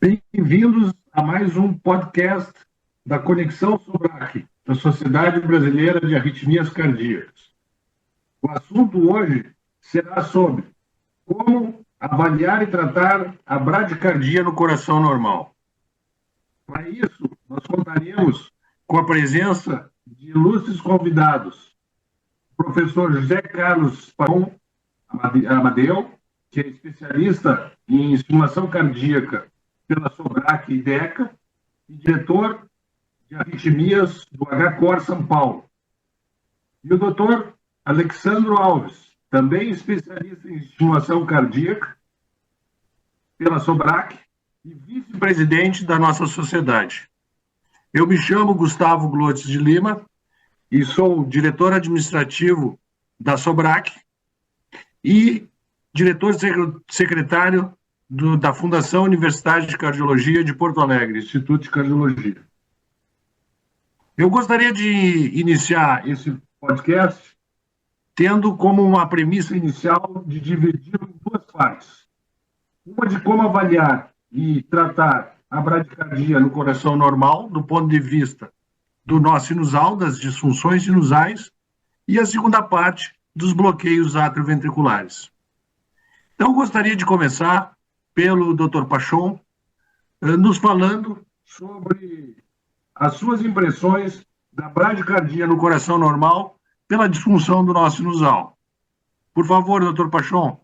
Bem-vindos a mais um podcast da Conexão SOBRAC, da Sociedade Brasileira de Arritmias Cardíacas. O assunto hoje será sobre como avaliar e tratar a bradicardia no coração normal. Para isso, nós contaremos com a presença de ilustres convidados, o professor José Carlos Paron Amadeu, que é especialista em estimulação cardíaca pela SOBRAC e DECA, e diretor de arritmias do HCOR São Paulo. E o doutor Alexandro Alves, também especialista em estimulação cardíaca pela SOBRAC e vice-presidente da nossa sociedade. Eu me chamo Gustavo Glotz de Lima e sou diretor administrativo da SOBRAC e diretor secretário da Fundação Universidade de Cardiologia de Porto Alegre, Instituto de Cardiologia. Eu gostaria de iniciar esse podcast tendo como uma premissa inicial de dividi-lo em duas partes. Uma de como avaliar e tratar a bradicardia no coração normal, do ponto de vista do nó sinusal, das disfunções sinusais, e a segunda parte dos bloqueios atrioventriculares. Então, eu gostaria de começar pelo Dr. Paron, nos falando sobre as suas impressões da bradicardia no coração normal pela disfunção do nó sinusal. Por favor, Dr. Paron.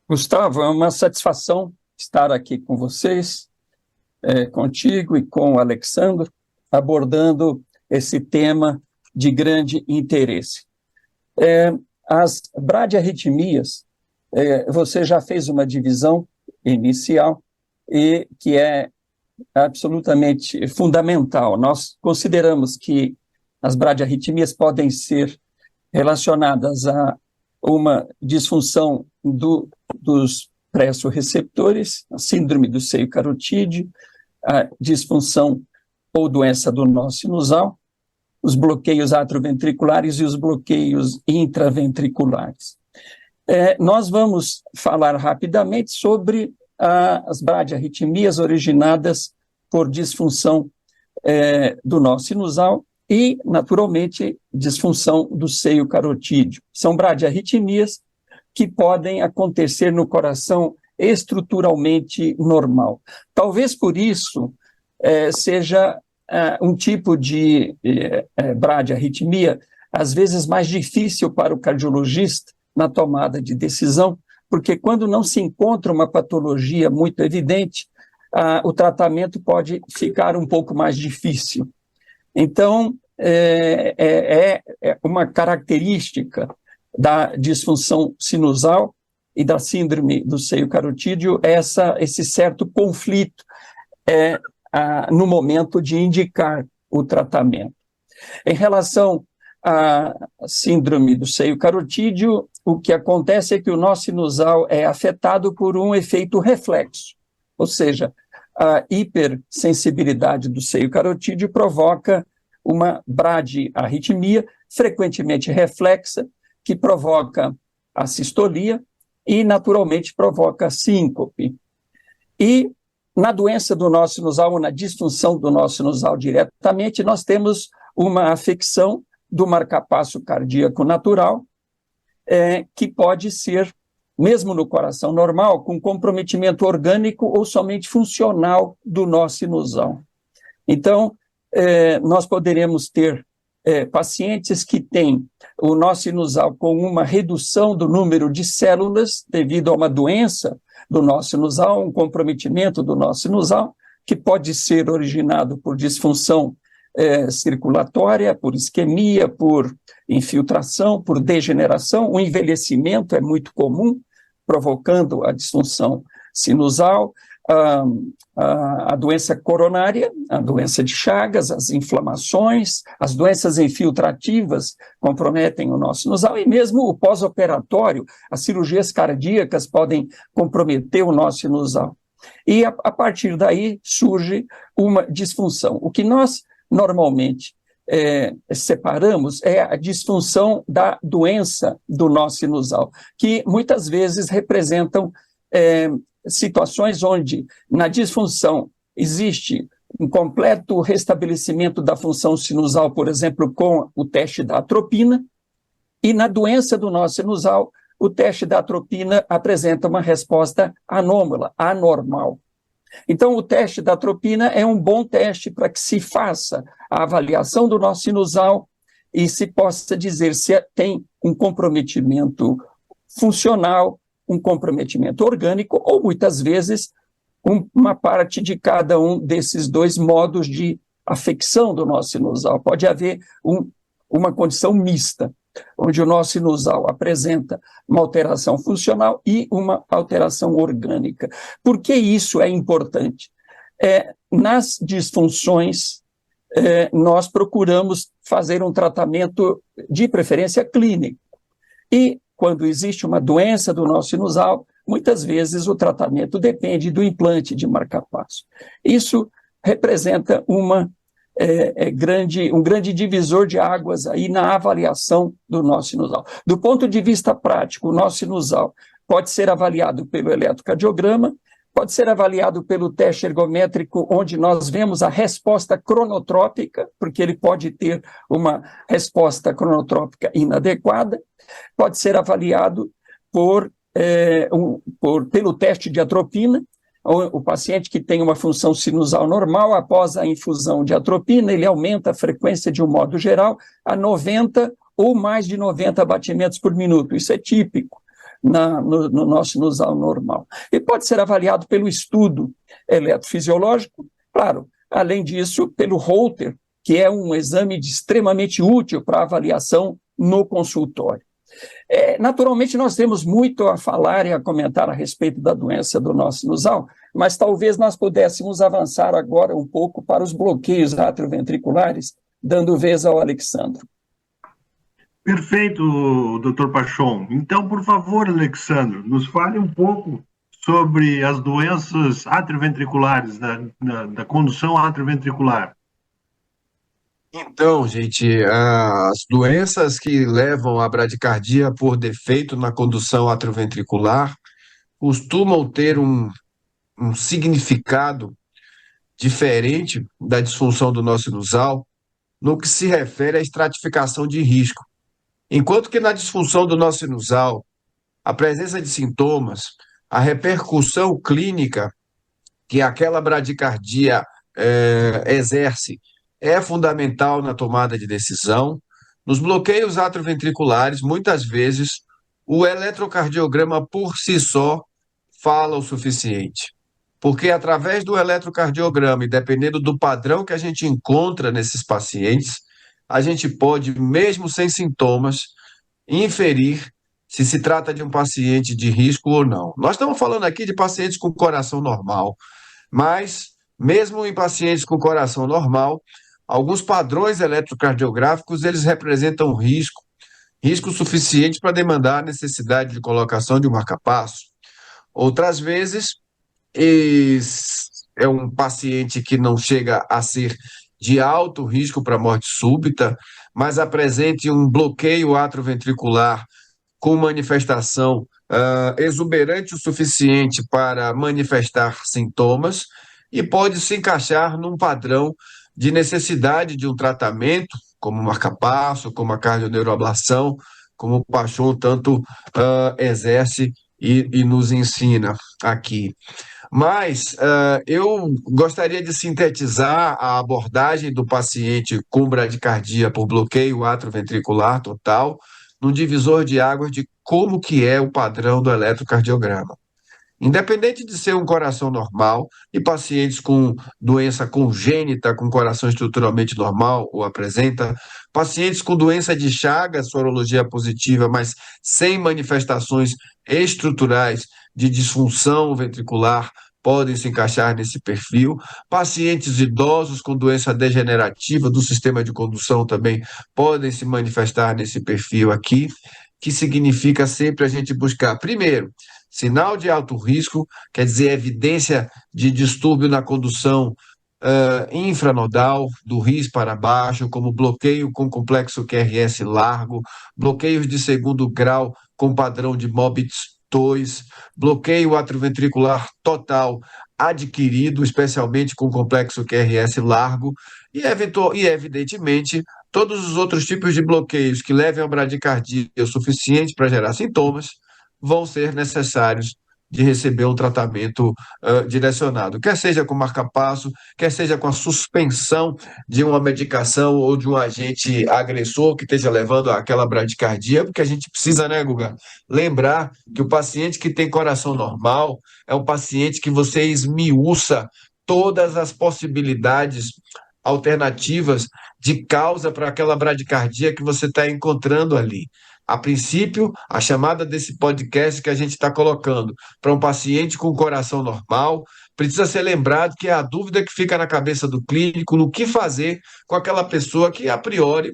Gustavo, é uma satisfação estar aqui com vocês, contigo e com o Alexandre, abordando esse tema de grande interesse. As bradiarritmias, você já fez uma divisão inicial e que é absolutamente fundamental. Nós consideramos que as bradiarritmias podem ser relacionadas a uma disfunção dos pressoreceptores, a síndrome do seio carotídeo, a disfunção ou doença do nó sinusal, os bloqueios atrioventriculares e os bloqueios intraventriculares. Nós vamos falar rapidamente sobre as bradiarritmias originadas por disfunção do nó sinusal e, naturalmente, disfunção do seio carotídeo. São bradiarritmias que podem acontecer no coração estruturalmente normal. Talvez por isso seja um tipo de bradiarritmia, às vezes mais difícil para o cardiologista na tomada de decisão, porque quando não se encontra uma patologia muito evidente, o tratamento pode ficar um pouco mais difícil. Então, é uma característica da disfunção sinusal e da síndrome do seio carotídeo esse certo conflito no momento de indicar o tratamento. Em relação à síndrome do seio carotídeo, o que acontece é que o nó sinusal é afetado por um efeito reflexo, ou seja, a hipersensibilidade do seio carotídeo provoca uma bradiarritmia, frequentemente reflexa, que provoca a sistolia e, naturalmente, provoca síncope. E, na doença do nó sinusal ou na disfunção do nó sinusal diretamente, nós temos uma afecção do marcapasso cardíaco natural, que pode ser, mesmo no coração normal, com comprometimento orgânico ou somente funcional do nó sinusal. Então, nós poderemos ter pacientes que têm o nó sinusal com uma redução do número de células devido a uma doença do nó sinusal, um comprometimento do nó sinusal, que pode ser originado por disfunção circulatória, por isquemia, por infiltração, por degeneração. O envelhecimento é muito comum, provocando a disfunção sinusal, a doença coronária, a doença de Chagas, as inflamações, as doenças infiltrativas comprometem o nó sinusal e mesmo o pós-operatório, as cirurgias cardíacas podem comprometer o nó sinusal. E a partir daí surge uma disfunção. O que nós normalmente separamos é a disfunção da doença do nó sinusal, que muitas vezes representam situações onde, na disfunção, existe um completo restabelecimento da função sinusal, por exemplo, com o teste da atropina, e na doença do nó sinusal, o teste da atropina apresenta uma resposta anômala, anormal. Então, o teste da atropina é um bom teste para que se faça a avaliação do nó sinusal e se possa dizer se tem um comprometimento funcional, um comprometimento orgânico, ou muitas vezes uma parte de cada um desses dois modos de afecção do nó sinusal. Pode haver uma condição mista, onde o nó sinusal apresenta uma alteração funcional e uma alteração orgânica. Por que isso é importante? Nas disfunções, nós procuramos fazer um tratamento de preferência clínico. E quando existe uma doença do nó sinusal, muitas vezes o tratamento depende do implante de marcapasso. Isso representa um grande divisor de águas aí na avaliação do nó sinusal. Do ponto de vista prático, o nó sinusal pode ser avaliado pelo eletrocardiograma, pode ser avaliado pelo teste ergométrico, onde nós vemos a resposta cronotrópica, porque ele pode ter uma resposta cronotrópica inadequada, pode ser avaliado pelo teste de atropina. O paciente que tem uma função sinusal normal, após a infusão de atropina, ele aumenta a frequência de um modo geral a 90 ou mais de 90 batimentos por minuto. Isso é típico no nosso sinusal normal. E pode ser avaliado pelo estudo eletrofisiológico, claro, além disso, pelo Holter, que é um exame extremamente útil para avaliação no consultório. Naturalmente, nós temos muito a falar e a comentar a respeito da doença do nó sinusal, mas talvez nós pudéssemos avançar agora um pouco para os bloqueios atrioventriculares, dando vez ao Alexandro. Perfeito, doutor Pachon. Então, por favor, Alexandro, nos fale um pouco sobre as doenças atrioventriculares, da condução atrioventricular. Então, gente, as doenças que levam à bradicardia por defeito na condução atrioventricular costumam ter um significado diferente da disfunção do nó sinusal no que se refere à estratificação de risco. Enquanto que na disfunção do nó sinusal, a presença de sintomas, a repercussão clínica que aquela bradicardia exerce é fundamental na tomada de decisão. Nos bloqueios atrioventriculares, muitas vezes, o eletrocardiograma por si só fala o suficiente. Porque através do eletrocardiograma, e dependendo do padrão que a gente encontra nesses pacientes, a gente pode, mesmo sem sintomas, inferir se trata de um paciente de risco ou não. Nós estamos falando aqui de pacientes com coração normal, mas mesmo em pacientes com coração normal, alguns padrões eletrocardiográficos, eles representam risco suficiente para demandar a necessidade de colocação de um marcapasso. Outras vezes, é um paciente que não chega a ser de alto risco para morte súbita, mas apresente um bloqueio atrioventricular com manifestação exuberante o suficiente para manifestar sintomas e pode se encaixar num padrão de necessidade de um tratamento, como marcapasso, como a cardioneuroablação, como o Pachon tanto exerce e nos ensina aqui. Mas eu gostaria de sintetizar a abordagem do paciente com bradicardia por bloqueio atrioventricular total num divisor de águas de como que é o padrão do eletrocardiograma. Independente de ser um coração normal, e pacientes com doença congênita, com coração estruturalmente normal ou apresenta, pacientes com doença de Chagas, sorologia positiva, mas sem manifestações estruturais de disfunção ventricular, podem se encaixar nesse perfil. Pacientes idosos com doença degenerativa do sistema de condução também podem se manifestar nesse perfil aqui, que significa sempre a gente buscar, primeiro, sinal de alto risco, quer dizer, evidência de distúrbio na condução infranodal, do RIS para baixo, como bloqueio com complexo QRS largo, bloqueios de segundo grau com padrão de Mobitz 2, bloqueio atrioventricular total adquirido, especialmente com complexo QRS largo, e evidentemente, todos os outros tipos de bloqueios que levem a bradicardia o suficiente para gerar sintomas vão ser necessários de receber um tratamento direcionado, quer seja com marca-passo, quer seja com a suspensão de uma medicação ou de um agente agressor que esteja levando àquela bradicardia, porque a gente precisa, né, Guga, lembrar que o paciente que tem coração normal é um paciente que você esmiuça todas as possibilidades alternativas de causa para aquela bradicardia que você está encontrando ali. A princípio, a chamada desse podcast que a gente está colocando para um paciente com coração normal, precisa ser lembrado que é a dúvida que fica na cabeça do clínico no que fazer com aquela pessoa que, a priori,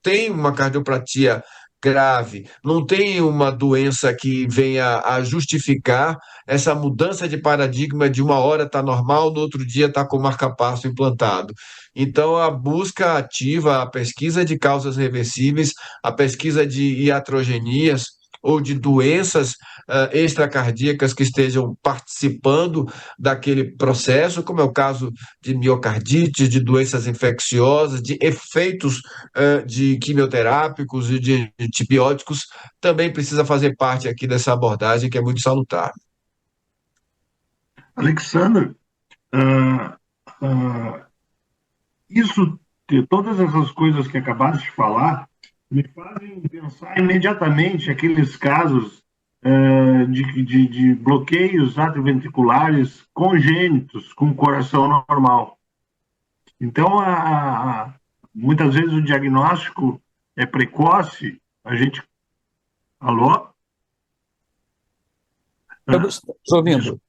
tem uma cardiopatia grave, não tem uma doença que venha a justificar essa mudança de paradigma de uma hora está normal, no outro dia está com marca-passo implantado. Então, a busca ativa, a pesquisa de causas reversíveis, a pesquisa de iatrogenias ou de doenças extracardíacas que estejam participando daquele processo, como é o caso de miocardite, de doenças infecciosas, de efeitos de quimioterápicos e de antibióticos, também precisa fazer parte aqui dessa abordagem que é muito salutar. Alexandre, ah, ah, todas essas coisas que acabaste de falar, me fazem pensar imediatamente aqueles casos de bloqueios atrioventriculares congênitos com coração normal. Então, muitas vezes o diagnóstico é precoce, a gente... Alô? Estou ouvindo.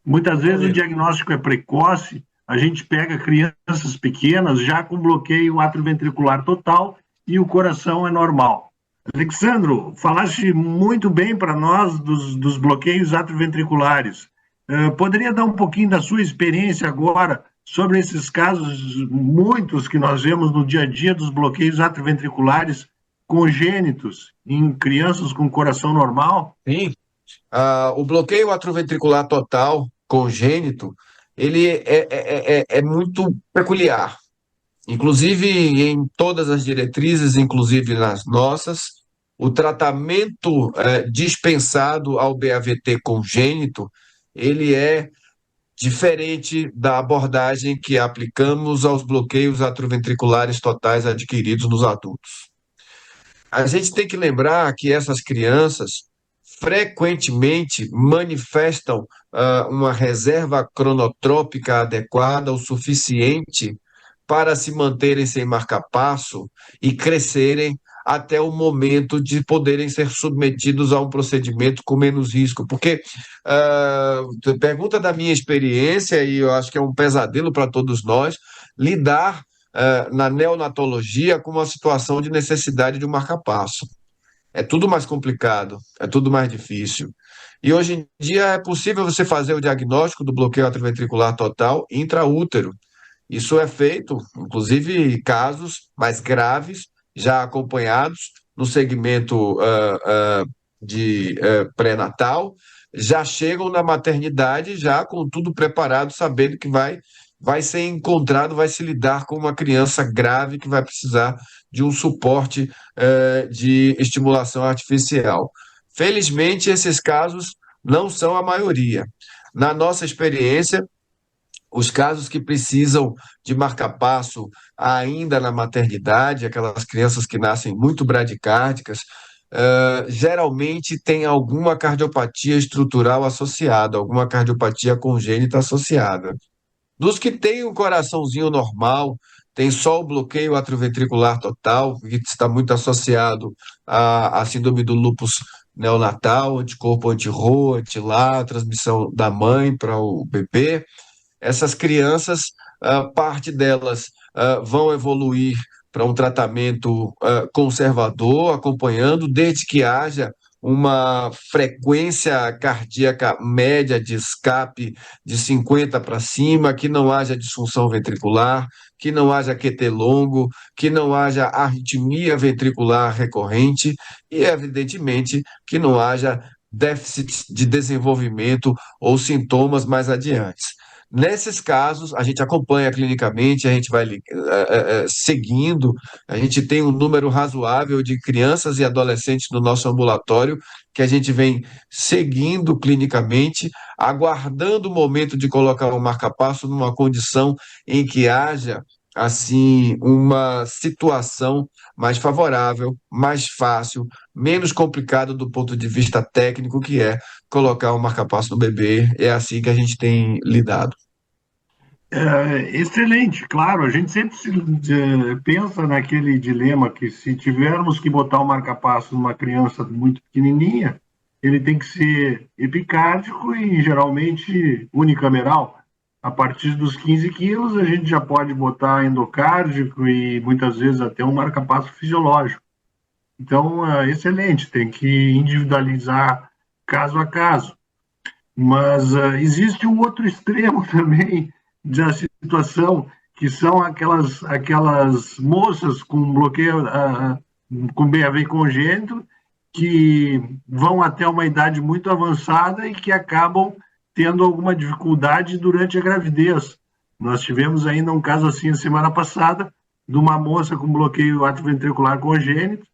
Muitas vezes o diagnóstico é precoce, a gente pega crianças pequenas já com bloqueio atrioventricular total e o coração é normal. Alexandro, falaste muito bem para nós dos bloqueios atrioventriculares. Poderia dar um pouquinho da sua experiência agora sobre esses casos, muitos que nós vemos no dia a dia dos bloqueios atrioventriculares congênitos em crianças com coração normal? Sim. O bloqueio atrioventricular total congênito, ele é muito peculiar. Inclusive, em todas as diretrizes, inclusive nas nossas, o tratamento dispensado ao BAVT congênito, ele é diferente da abordagem que aplicamos aos bloqueios atrioventriculares totais adquiridos nos adultos. A gente tem que lembrar que essas crianças frequentemente manifestam uma reserva cronotrópica adequada o suficiente para se manterem sem marca-passo e crescerem até o momento de poderem ser submetidos a um procedimento com menos risco. Porque, pergunta da minha experiência, e eu acho que é um pesadelo para todos nós, lidar na neonatologia com uma situação de necessidade de um marca-passo. É tudo mais complicado, é tudo mais difícil. E hoje em dia é possível você fazer o diagnóstico do bloqueio atrioventricular total intraútero. Isso é feito, inclusive, casos mais graves, já acompanhados no segmento de pré-natal, já chegam na maternidade já com tudo preparado, sabendo que vai ser encontrado, vai se lidar com uma criança grave que vai precisar de um suporte de estimulação artificial. Felizmente, esses casos não são a maioria. Na nossa experiência, os casos que precisam de marca-passo ainda na maternidade, aquelas crianças que nascem muito bradicárdicas, geralmente tem alguma cardiopatia estrutural associada, alguma cardiopatia congênita associada. Dos que têm um coraçãozinho normal, tem só o bloqueio atrioventricular total, que está muito associado à síndrome do lúpus neonatal, anticorpo anti-RO, anti-LA, transmissão da mãe para o bebê. Essas crianças, parte delas vão evoluir para um tratamento conservador, acompanhando, desde que haja uma frequência cardíaca média de escape de 50 para cima, que não haja disfunção ventricular, que não haja QT longo, que não haja arritmia ventricular recorrente e, evidentemente, que não haja déficit de desenvolvimento ou sintomas mais adiante. Nesses casos, a gente acompanha clinicamente, a gente vai seguindo, a gente tem um número razoável de crianças e adolescentes no nosso ambulatório que a gente vem seguindo clinicamente, aguardando o momento de colocar o marca-passo numa condição em que haja, assim, uma situação mais favorável, mais fácil, menos complicado do ponto de vista técnico, que é colocar o marca-passo no bebê. É assim que a gente tem lidado. Excelente, claro, a gente sempre pensa naquele dilema que se tivermos que botar o marca-passo numa criança muito pequenininha, ele tem que ser epicárdico e geralmente unicameral. A partir dos 15 quilos, a gente já pode botar endocárdico e muitas vezes até um marca-passo fisiológico. Então, excelente, tem que individualizar caso a caso. Mas existe um outro extremo também da situação, que são aquelas moças com bloqueio, com BAV congênito, que vão até uma idade muito avançada e que acabam tendo alguma dificuldade durante a gravidez. Nós tivemos ainda um caso assim a semana passada, de uma moça com bloqueio atrioventricular congênito,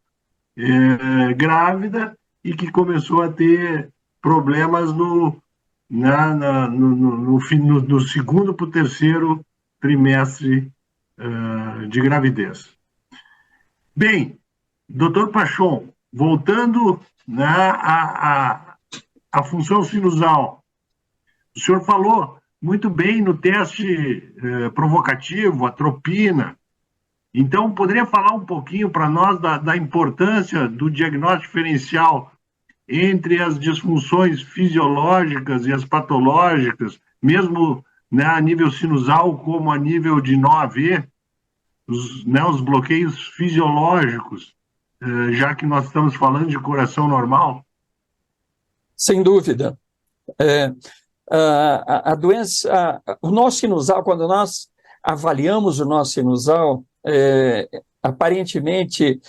grávida, e que começou a ter problemas no segundo para o terceiro trimestre de gravidez. Bem, doutor Pachon, voltando, né, à função sinusal, o senhor falou muito bem no teste provocativo, a tropina. Então, poderia falar um pouquinho para nós da importância do diagnóstico diferencial entre as disfunções fisiológicas e as patológicas, mesmo, né, a nível sinusal como a nível de NOAV, os bloqueios fisiológicos, já que nós estamos falando de coração normal? Sem dúvida. A doença, o nó sinusal, quando nós avaliamos o nó sinusal, aparentemente,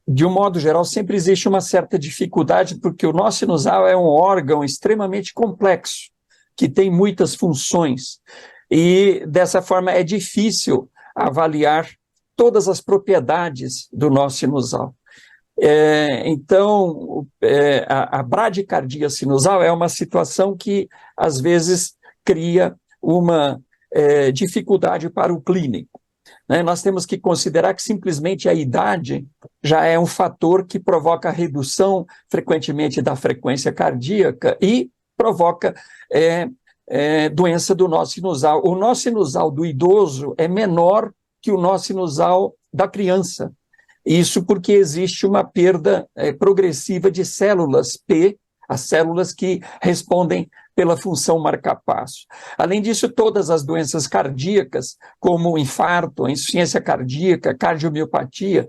de um modo geral, sempre existe uma certa dificuldade, porque o nó sinusal é um órgão extremamente complexo, que tem muitas funções, e dessa forma é difícil avaliar todas as propriedades do nó sinusal. Então, a bradicardia sinusal é uma situação que, às vezes, cria uma dificuldade para o clínico. Nós temos que considerar que simplesmente a idade já é um fator que provoca a redução frequentemente da frequência cardíaca e provoca doença do nó sinusal. O nó sinusal do idoso é menor que o nó sinusal da criança. Isso porque existe uma perda progressiva de células P, as células que respondem pela função marca-passo. Além disso, todas as doenças cardíacas, como infarto, insuficiência cardíaca, cardiomiopatia,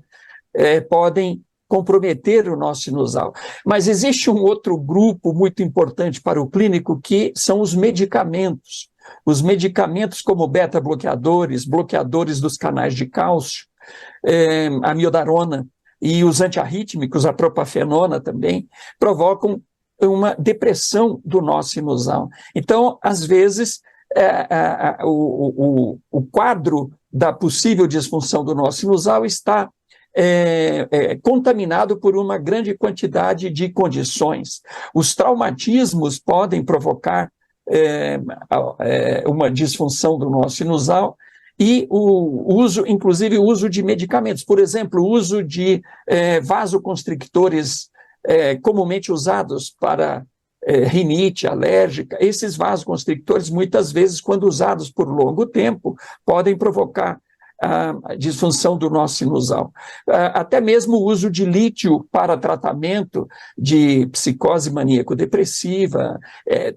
podem comprometer o nó sinusal. Mas existe um outro grupo muito importante para o clínico, que são os medicamentos. Os medicamentos como beta-bloqueadores, bloqueadores dos canais de cálcio, a miodarona e os antiarrítmicos, a propafenona também, provocam uma depressão do nó sinusal. Então, às vezes, o quadro da possível disfunção do nó sinusal está contaminado por uma grande quantidade de condições. Os traumatismos podem provocar uma disfunção do nó sinusal, e inclusive o uso de medicamentos, por exemplo, o uso de vasoconstrictores comumente usados para rinite alérgica. Esses vasoconstrictores, muitas vezes, quando usados por longo tempo, podem provocar a disfunção do nó sinusal. Até mesmo o uso de lítio para tratamento de psicose maníaco-depressiva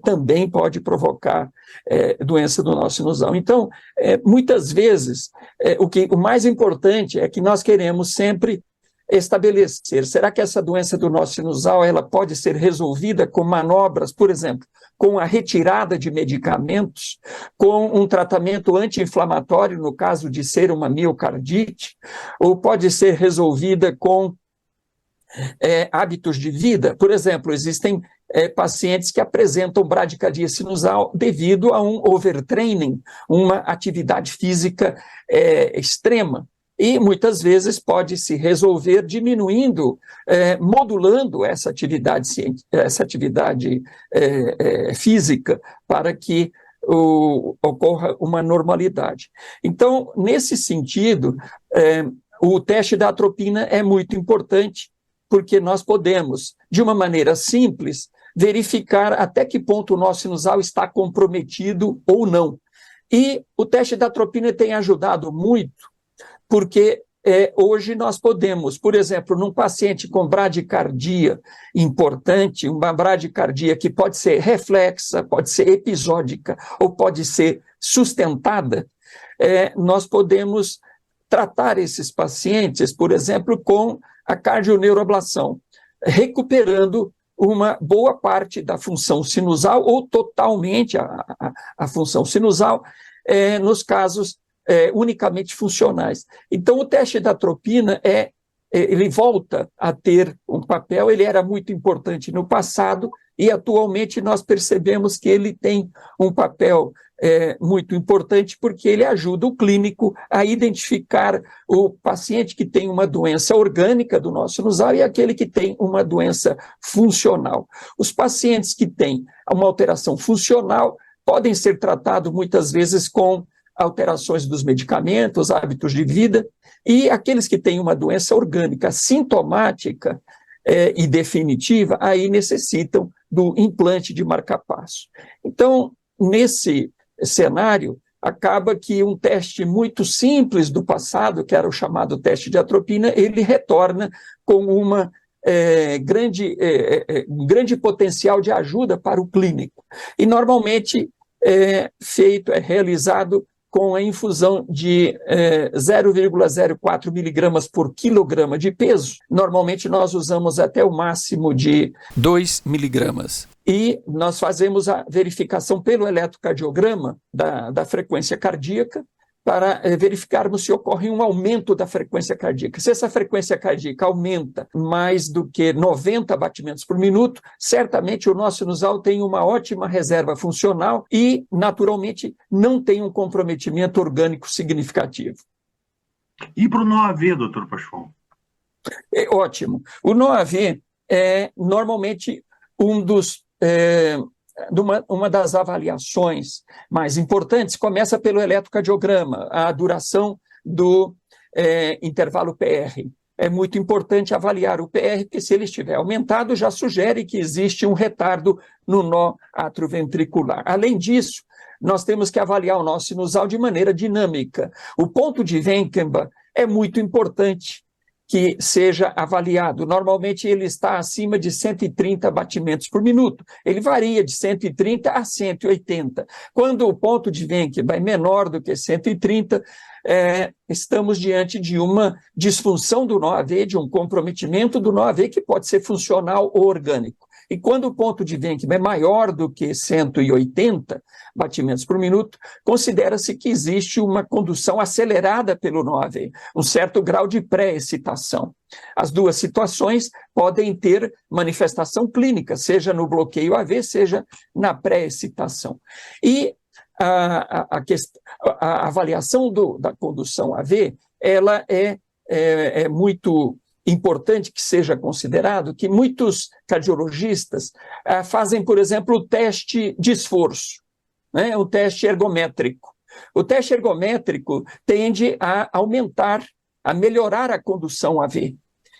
também pode provocar doença do nó sinusal. Então, muitas vezes, o mais importante é que nós queremos sempre estabelecer, será que essa doença do nó sinusal ela pode ser resolvida com manobras, por exemplo, com a retirada de medicamentos, com um tratamento anti-inflamatório, no caso de ser uma miocardite, ou pode ser resolvida com hábitos de vida. Por exemplo, existem pacientes que apresentam bradicardia sinusal devido a um overtraining, uma atividade física extrema. E muitas vezes pode se resolver diminuindo, modulando essa atividade física para que ocorra uma normalidade. Então, nesse sentido, o teste da atropina é muito importante, porque nós podemos, de uma maneira simples, verificar até que ponto o nó sinusal está comprometido ou não. E o teste da atropina tem ajudado muito, porque hoje nós podemos, por exemplo, num paciente com bradicardia importante, uma bradicardia que pode ser reflexa, pode ser episódica ou pode ser sustentada, nós podemos tratar esses pacientes, por exemplo, com a cardioneuroablação, recuperando uma boa parte da função sinusal ou totalmente a função sinusal, nos casos unicamente funcionais. Então, o teste da atropina ele volta a ter um papel, ele era muito importante no passado e atualmente nós percebemos que ele tem um papel muito importante porque ele ajuda o clínico a identificar o paciente que tem uma doença orgânica do nó sinusal e aquele que tem uma doença funcional. Os pacientes que têm uma alteração funcional podem ser tratados muitas vezes com alterações dos medicamentos, hábitos de vida, e aqueles que têm uma doença orgânica sintomática e definitiva, aí necessitam do implante de marcapasso. Então, nesse cenário, acaba que um teste muito simples do passado, que era o chamado teste de atropina, ele retorna com um grande potencial de ajuda para o clínico. E normalmente é realizado com a infusão de 0,04 miligramas por quilograma de peso. Normalmente nós usamos até o máximo de 2 miligramas. E nós fazemos a verificação pelo eletrocardiograma da frequência cardíaca para verificarmos se ocorre um aumento da frequência cardíaca. Se essa frequência cardíaca aumenta mais do que 90 batimentos por minuto, certamente o nó sinusal tem uma ótima reserva funcional e, naturalmente, não tem um comprometimento orgânico significativo. E para o nó AV, doutor Pachon? Ótimo. O nó AV é normalmente uma das avaliações mais importantes começa pelo eletrocardiograma, a duração do intervalo PR. É muito importante avaliar o PR, porque se ele estiver aumentado, já sugere que existe um retardo no nó atrioventricular. Além disso, nós temos que avaliar o nó sinusal de maneira dinâmica. O ponto de Wenckemba é muito importante que seja avaliado. Normalmente ele está acima de 130 batimentos por minuto. Ele varia de 130 a 180. Quando o ponto de Wenckemba é menor do que 130, estamos diante de uma disfunção do nó AV, de um comprometimento do nó AV que pode ser funcional ou orgânico. E quando o ponto de Wenckemba é maior do que 180 batimentos por minuto, considera-se que existe uma condução acelerada pelo nó AV, um certo grau de pré-excitação. As duas situações podem ter manifestação clínica, seja no bloqueio AV, seja na pré-excitação. E a avaliação da condução AV, ela é muito importante que seja considerado que muitos cardiologistas fazem, por exemplo, o teste de esforço, né? O teste ergométrico. O teste ergométrico tende a aumentar, a melhorar a condução AV.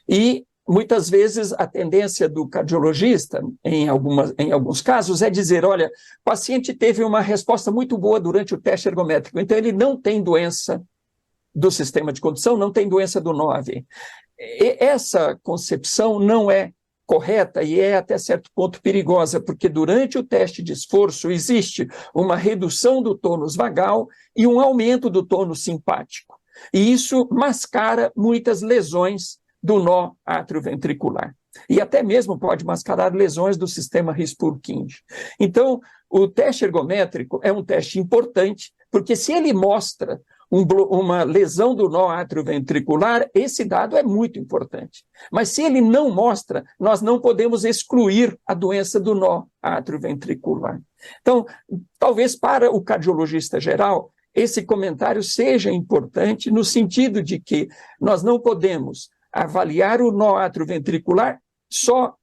E, muitas vezes, a tendência do cardiologista, em alguns casos, é dizer, olha, o paciente teve uma resposta muito boa durante o teste ergométrico, então ele não tem doença do sistema de condução, não tem doença do nó AV. Essa concepção não é correta e é até certo ponto perigosa, porque durante o teste de esforço existe uma redução do tônus vagal e um aumento do tônus simpático. E isso mascara muitas lesões do nó atrioventricular. E até mesmo pode mascarar lesões do sistema His-Purkinje. Então, o teste ergométrico é um teste importante, porque se ele mostra uma lesão do nó atrioventricular, esse dado é muito importante. Mas se ele não mostra, nós não podemos excluir a doença do nó atrioventricular. Então, talvez para o cardiologista geral, esse comentário seja importante no sentido de que nós não podemos avaliar o nó atrioventricular só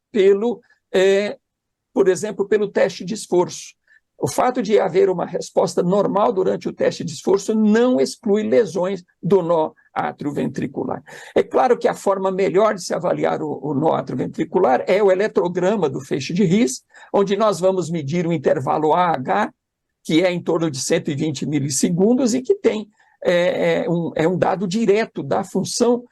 por exemplo, pelo teste de esforço. O fato de haver uma resposta normal durante o teste de esforço não exclui lesões do nó atrioventricular. É claro que a forma melhor de se avaliar o nó atrioventricular é o eletrograma do feixe de His, onde nós vamos medir o intervalo AH, que é em torno de 120 milissegundos e que tem um dado direto da função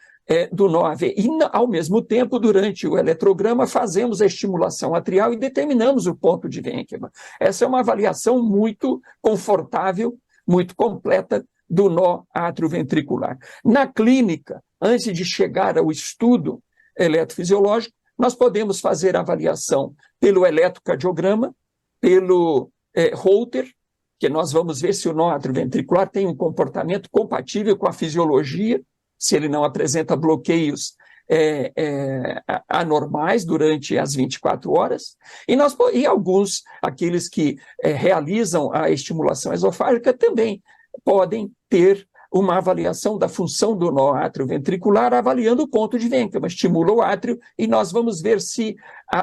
do nó AV. E, ao mesmo tempo, durante o eletrograma, fazemos a estimulação atrial e determinamos o ponto de Wenkman. Essa é uma avaliação muito confortável, muito completa do nó atrioventricular. Na clínica, antes de chegar ao estudo eletrofisiológico, nós podemos fazer a avaliação pelo eletrocardiograma, pelo Holter, que nós vamos ver se o nó atrioventricular tem um comportamento compatível com a fisiologia, se ele não apresenta bloqueios anormais durante as 24 horas, e alguns, aqueles que realizam a estimulação esofágica, também podem ter uma avaliação da função do nó atrioventricular, avaliando o ponto de Wenkman, estimula o átrio, e nós vamos ver se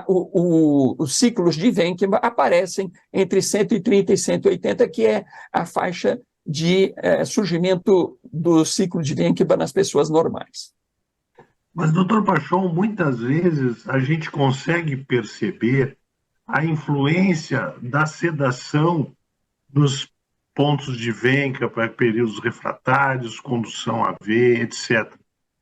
os ciclos de Wenkman aparecem entre 130 e 180, que é a faixa de surgimento do ciclo de Wenkman nas pessoas normais. Mas, doutor Pachon, muitas vezes a gente consegue perceber a influência da sedação nos pontos de Wenkman para períodos refratários, condução AV, etc.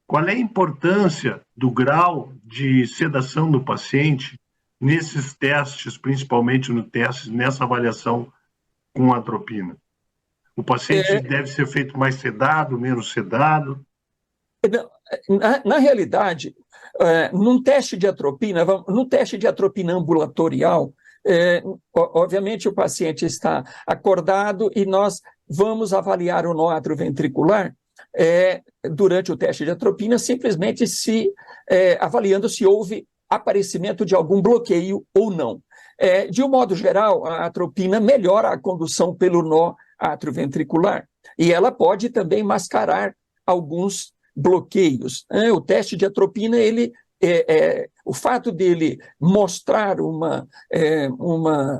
Qual é a importância do grau de sedação do paciente nesses testes, principalmente no teste, nessa avaliação com atropina? O paciente deve ser feito mais sedado, menos sedado? Na realidade, num teste de atropina, no teste de atropina ambulatorial, obviamente o paciente está acordado e nós vamos avaliar o nó atrioventricular durante o teste de atropina, simplesmente avaliando se houve aparecimento de algum bloqueio ou não. De um modo geral, a atropina melhora a condução pelo nó atrioventricular e ela pode também mascarar alguns bloqueios. O teste de atropina, o fato dele mostrar uma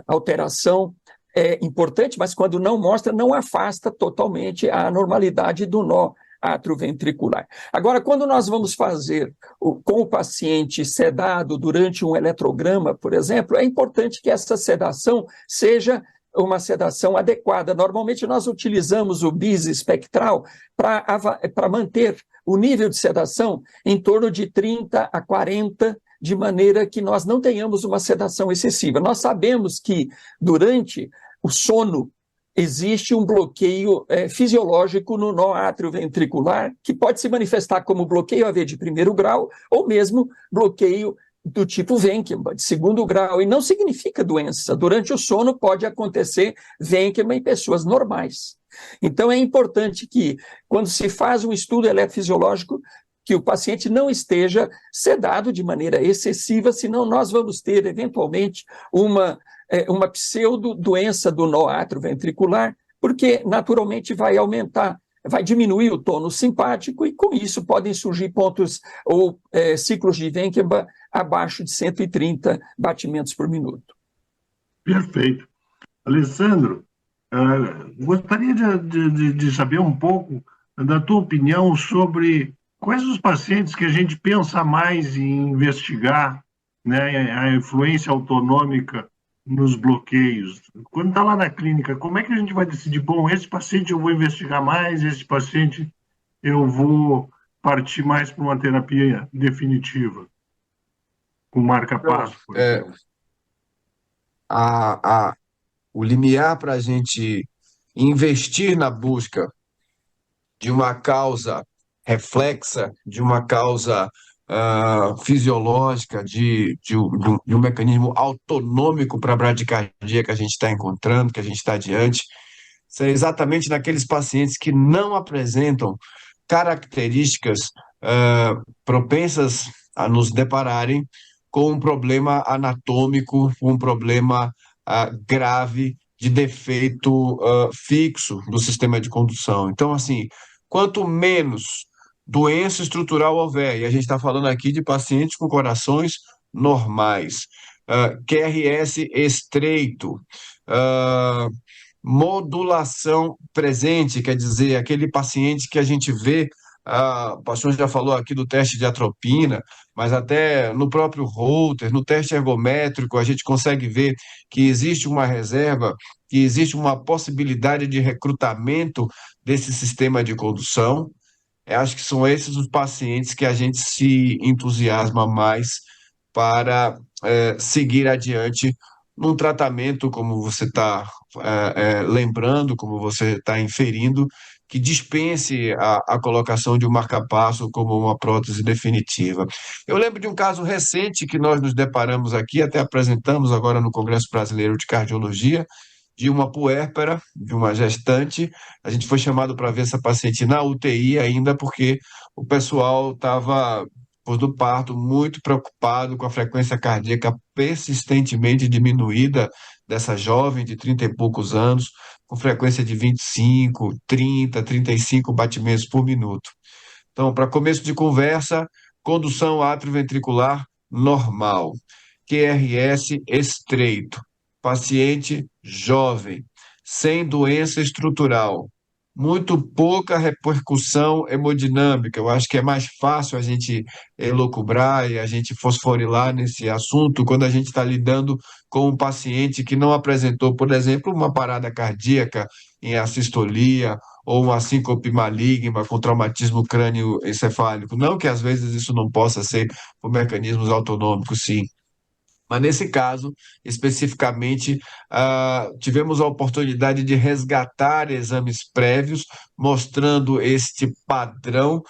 alteração é importante, mas quando não mostra, não afasta totalmente a normalidade do nó atrioventricular. Agora, quando nós vamos fazer com o paciente sedado durante um eletrograma, por exemplo, é importante que essa sedação seja uma sedação adequada. Normalmente nós utilizamos o BIS espectral para manter o nível de sedação em torno de 30 a 40, de maneira que nós não tenhamos uma sedação excessiva. Nós sabemos que durante o sono existe um bloqueio fisiológico no nó atrioventricular, que pode se manifestar como bloqueio AV de primeiro grau, ou mesmo bloqueio do tipo Wenkman, de segundo grau, e não significa doença. Durante o sono pode acontecer Wenkman em pessoas normais. Então é importante que, quando se faz um estudo eletrofisiológico, que o paciente não esteja sedado de maneira excessiva, senão nós vamos ter, eventualmente, uma pseudo-doença do nó atrioventricular, porque naturalmente vai diminuir o tônus simpático e com isso podem surgir pontos ou ciclos de Wenkman abaixo de 130 batimentos por minuto. Perfeito. Alessandro, gostaria de saber um pouco da tua opinião sobre quais os pacientes que a gente pensa mais em investigar, né, a influência autonômica nos bloqueios. Quando está lá na clínica, como é que a gente vai decidir, bom, esse paciente eu vou investigar mais, esse paciente eu vou partir mais para uma terapia definitiva, com marca-passo, por exemplo? O limiar para a gente investir na busca de uma causa reflexa, de uma causa fisiológica, de um mecanismo autonômico para a bradicardia que a gente está encontrando, que a gente está adiante, exatamente naqueles pacientes que não apresentam características propensas a nos depararem com um problema anatômico, um problema grave de defeito fixo do sistema de condução. Então, assim, quanto menos doença estrutural houver, e a gente está falando aqui de pacientes com corações normais, QRS estreito, uh, modulação presente, quer dizer, aquele paciente que a gente vê, o pastor já falou aqui do teste de atropina, mas até no próprio Holter, no teste ergométrico, a gente consegue ver que existe uma reserva, que existe uma possibilidade de recrutamento desse sistema de condução. Eu acho que são esses os pacientes que a gente se entusiasma mais para seguir adiante num tratamento, como você está lembrando, como você está inferindo, que dispense a colocação de um marca-passo como uma prótese definitiva. Eu lembro de um caso recente que nós nos deparamos aqui, até apresentamos agora no Congresso Brasileiro de Cardiologia, de uma puérpera, de uma gestante. A gente foi chamado para ver essa paciente na UTI ainda, porque o pessoal estava, depois do parto, muito preocupado com a frequência cardíaca persistentemente diminuída dessa jovem de 30 e poucos anos, com frequência de 25, 30, 35 batimentos por minuto. Então, para começo de conversa, condução atrioventricular normal, QRS estreito, paciente jovem, sem doença estrutural, muito pouca repercussão hemodinâmica. Eu acho que é mais fácil a gente elucubrar e a gente fosforilar nesse assunto quando a gente está lidando com um paciente que não apresentou, por exemplo, uma parada cardíaca em assistolia ou uma síncope maligna com traumatismo crânioencefálico. Não que às vezes isso não possa ser por mecanismos autonômicos, sim. Mas nesse caso, especificamente, tivemos a oportunidade de resgatar exames prévios, mostrando este padrão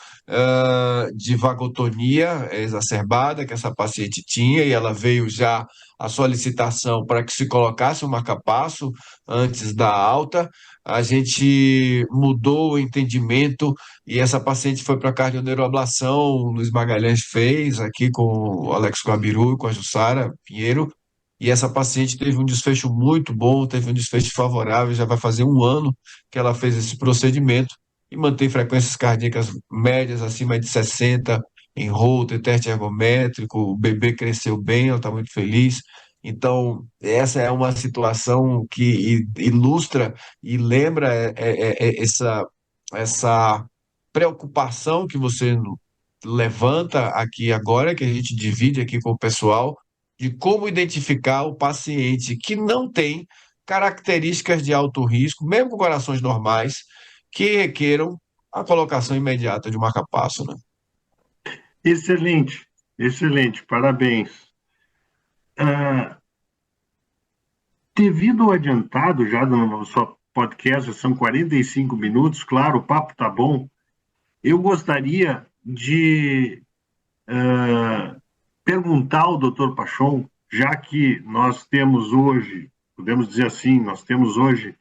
de vagotonia exacerbada que essa paciente tinha, e ela veio já a solicitação para que se colocasse um marca-passo antes da alta. A gente mudou o entendimento e essa paciente foi para a cardioneuroablação, o Luiz Magalhães fez aqui com o Alex Guabiru e com a Jussara Pinheiro, e essa paciente teve um desfecho muito bom, teve um desfecho favorável, já vai fazer um ano que ela fez esse procedimento e mantém frequências cardíacas médias acima de 60, em Holter, teste ergométrico, o bebê cresceu bem, ela está muito feliz. Então, essa é uma situação que ilustra e lembra essa preocupação que você levanta aqui agora, que a gente divide aqui com o pessoal, de como identificar o paciente que não tem características de alto risco, mesmo com corações normais, que requeram a colocação imediata de um marca-passo, né? Excelente, excelente, parabéns. Devido ao adiantado já do nosso podcast, são 45 minutos, claro, o papo está bom. Eu gostaria de perguntar ao Dr. Pachon, já que nós temos hoje, podemos dizer assim, nós temos hoje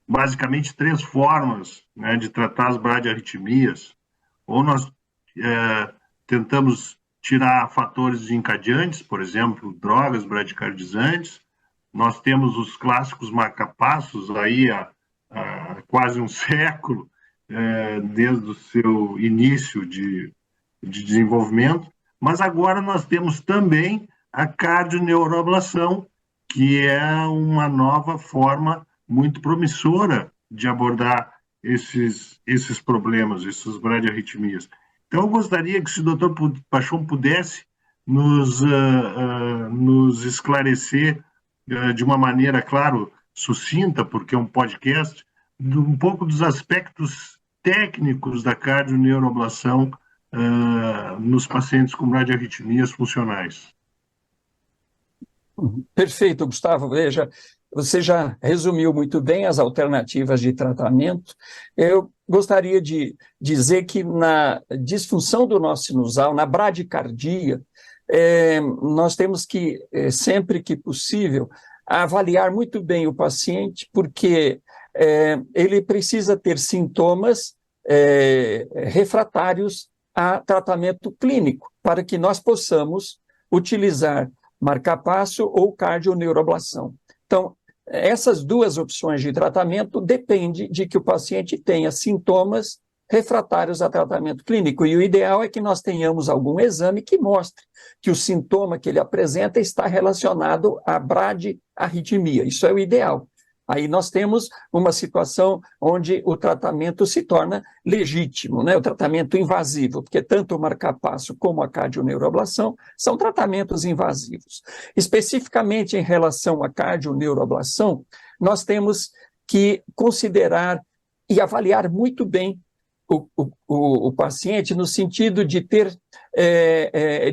basicamente 3 formas, né, de tratar as bradiarritmias. Ou nós tentamos tirar fatores desencadeantes, por exemplo, drogas bradicardizantes. Nós temos os clássicos marcapassos aí há quase um século, desde o seu início de desenvolvimento, mas agora nós temos também a cardioneuroablação, que é uma nova forma muito promissora de abordar esses problemas, essas bradiarritmias. Então, eu gostaria que, se o Dr. Pachon pudesse nos esclarecer de uma maneira, claro, sucinta, porque é um podcast, um pouco dos aspectos técnicos da cardioneuroablação nos pacientes com bradiarritmias funcionais. Perfeito, Gustavo. Veja, você já resumiu muito bem as alternativas de tratamento. Eu gostaria de dizer que na disfunção do nó sinusal, na bradicardia, nós temos que, sempre que possível, avaliar muito bem o paciente, porque ele precisa ter sintomas refratários a tratamento clínico, para que nós possamos utilizar marcapasso ou cardioneuroablação. Então, essas duas opções de tratamento dependem de que o paciente tenha sintomas refratários a tratamento clínico. E o ideal é que nós tenhamos algum exame que mostre que o sintoma que ele apresenta está relacionado à bradiarritmia. Isso é o ideal. Aí nós temos uma situação onde o tratamento se torna legítimo, né? O tratamento invasivo, porque tanto o marcapasso como a cardioneuroablação são tratamentos invasivos. Especificamente em relação à cardioneuroablação, nós temos que considerar e avaliar muito bem o paciente no sentido de ter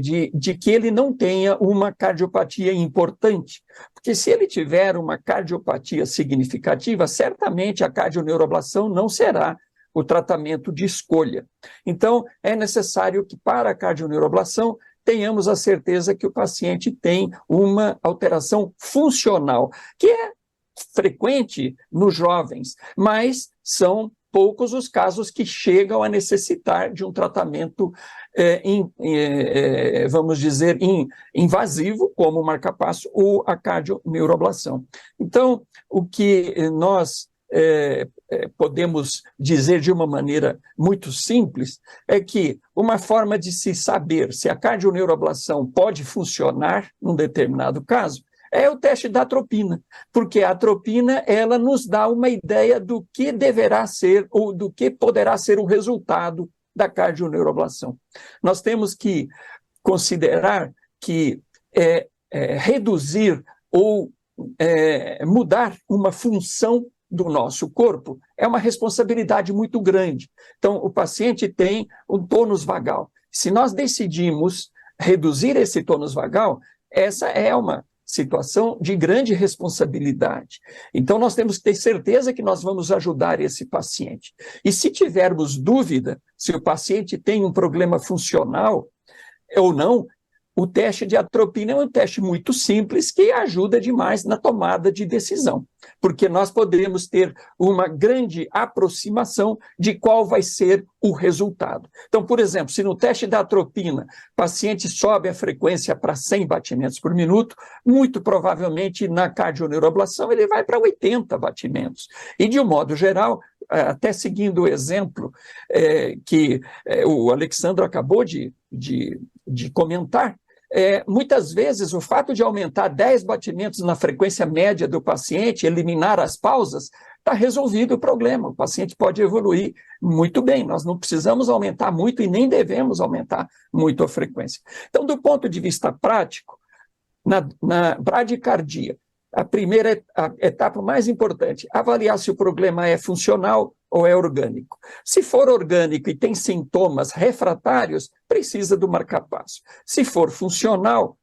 de que ele não tenha uma cardiopatia importante, porque se ele tiver uma cardiopatia significativa, certamente a cardioneuroablação não será o tratamento de escolha. Então, é necessário que para a cardioneuroablação tenhamos a certeza que o paciente tem uma alteração funcional, que é frequente nos jovens, mas são poucos os casos que chegam a necessitar de um tratamento, vamos dizer, invasivo, como o marcapasso ou a cardioneuroablação. Então, o que nós podemos dizer de uma maneira muito simples é que uma forma de se saber se a cardioneuroablação pode funcionar num determinado caso é o teste da atropina, porque a atropina, ela nos dá uma ideia do que deverá ser ou do que poderá ser o resultado da cardioneuroablação. Nós temos que considerar que reduzir ou mudar uma função do nosso corpo é uma responsabilidade muito grande. Então, o paciente tem um tônus vagal. Se nós decidimos reduzir esse tônus vagal, essa é uma situação de grande responsabilidade. Então, nós temos que ter certeza que nós vamos ajudar esse paciente. E se tivermos dúvida se o paciente tem um problema funcional ou não, o teste de atropina é um teste muito simples que ajuda demais na tomada de decisão, porque nós podemos ter uma grande aproximação de qual vai ser o resultado. Então, por exemplo, se no teste da atropina o paciente sobe a frequência para 100 batimentos por minuto, muito provavelmente na cardioneuroablação ele vai para 80 batimentos. E, de um modo geral, até seguindo o exemplo que o Alexandre acabou de comentar, muitas vezes o fato de aumentar 10 batimentos na frequência média do paciente, eliminar as pausas, está resolvido o problema. O paciente pode evoluir muito bem. Nós não precisamos aumentar muito e nem devemos aumentar muito a frequência. Então, do ponto de vista prático, na bradicardia, a primeira etapa mais importante, avaliar se o problema é funcional ou é orgânico. Se for orgânico e tem sintomas refratários, precisa do marcapasso. Se for funcional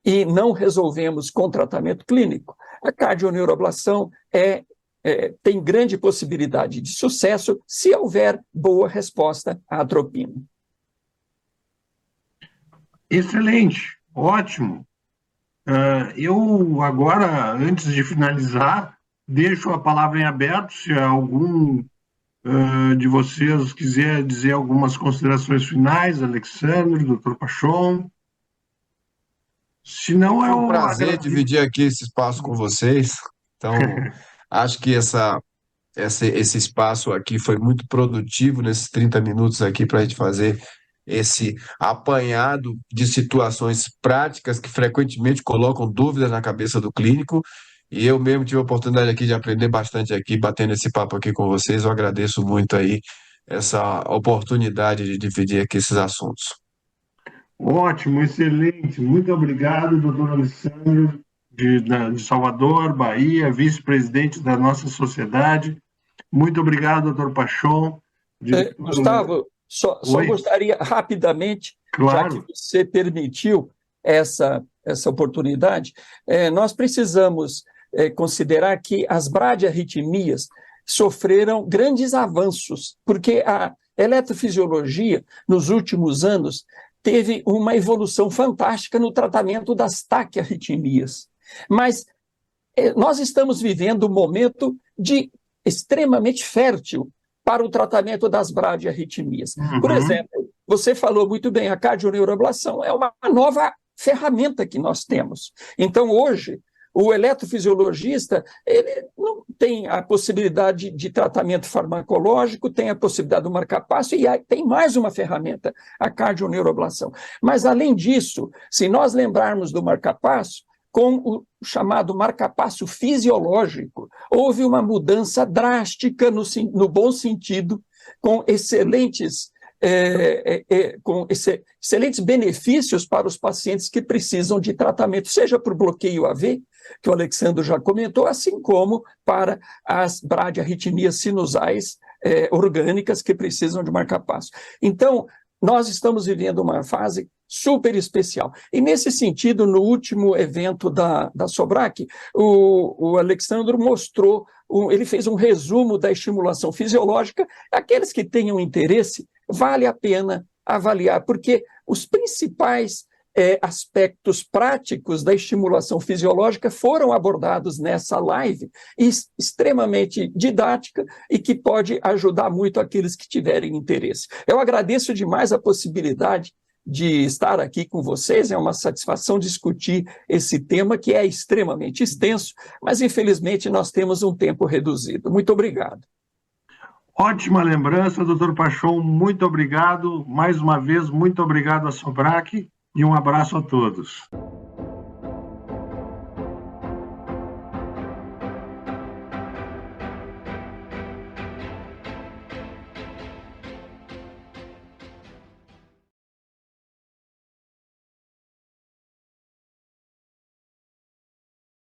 e não resolvemos com tratamento clínico, a cardioneuroablação tem grande possibilidade de sucesso se houver boa resposta à atropina. Excelente, ótimo. Eu agora, antes de finalizar, deixo a palavra em aberto, se algum de vocês quiser dizer algumas considerações finais, Alexandre, Dr. Pachon. Se não, é um prazer dividir aqui esse espaço com vocês. Então, acho que esse espaço aqui foi muito produtivo nesses 30 minutos aqui para a gente fazer esse apanhado de situações práticas que frequentemente colocam dúvidas na cabeça do clínico. E eu mesmo tive a oportunidade aqui de aprender bastante aqui, batendo esse papo aqui com vocês. Eu agradeço muito aí essa oportunidade de dividir aqui esses assuntos. Ótimo, excelente. Muito obrigado, doutor Alessandro, de Salvador, Bahia, vice-presidente da nossa sociedade. Muito obrigado, doutor Pachon. Gustavo, só gostaria rapidamente, claro, já que você permitiu essa oportunidade, nós precisamos considerar que as bradiarritmias sofreram grandes avanços, porque a eletrofisiologia, nos últimos anos, teve uma evolução fantástica no tratamento das taquiarritmias. Mas nós estamos vivendo um momento de extremamente fértil para o tratamento das bradiarritmias. Por exemplo, você falou muito bem, a cardioneuroablação é uma nova ferramenta que nós temos. Então, hoje, o eletrofisiologista, ele não tem a possibilidade de tratamento farmacológico, tem a possibilidade do marcapasso e tem mais uma ferramenta, a cardioneuroablação. Mas, além disso, se nós lembrarmos do marcapasso, com o chamado marcapasso fisiológico, houve uma mudança drástica no bom sentido, com excelentes benefícios para os pacientes que precisam de tratamento, seja por bloqueio AV, que o Alexandre já comentou, assim como para as bradiarritmias sinusais orgânicas que precisam de marcapasso. Então, nós estamos vivendo uma fase super especial. E, nesse sentido, no último evento da Sobrac, o Alexandre mostrou, ele fez um resumo da estimulação fisiológica. Aqueles que tenham interesse, vale a pena avaliar, porque os principais aspectos práticos da estimulação fisiológica foram abordados nessa live, extremamente didática e que pode ajudar muito aqueles que tiverem interesse. Eu agradeço demais a possibilidade de estar aqui com vocês, é uma satisfação discutir esse tema que é extremamente extenso, mas infelizmente nós temos um tempo reduzido. Muito obrigado. Ótima lembrança, doutor Pachon, muito obrigado. Mais uma vez, muito obrigado à Sobrac e um abraço a todos.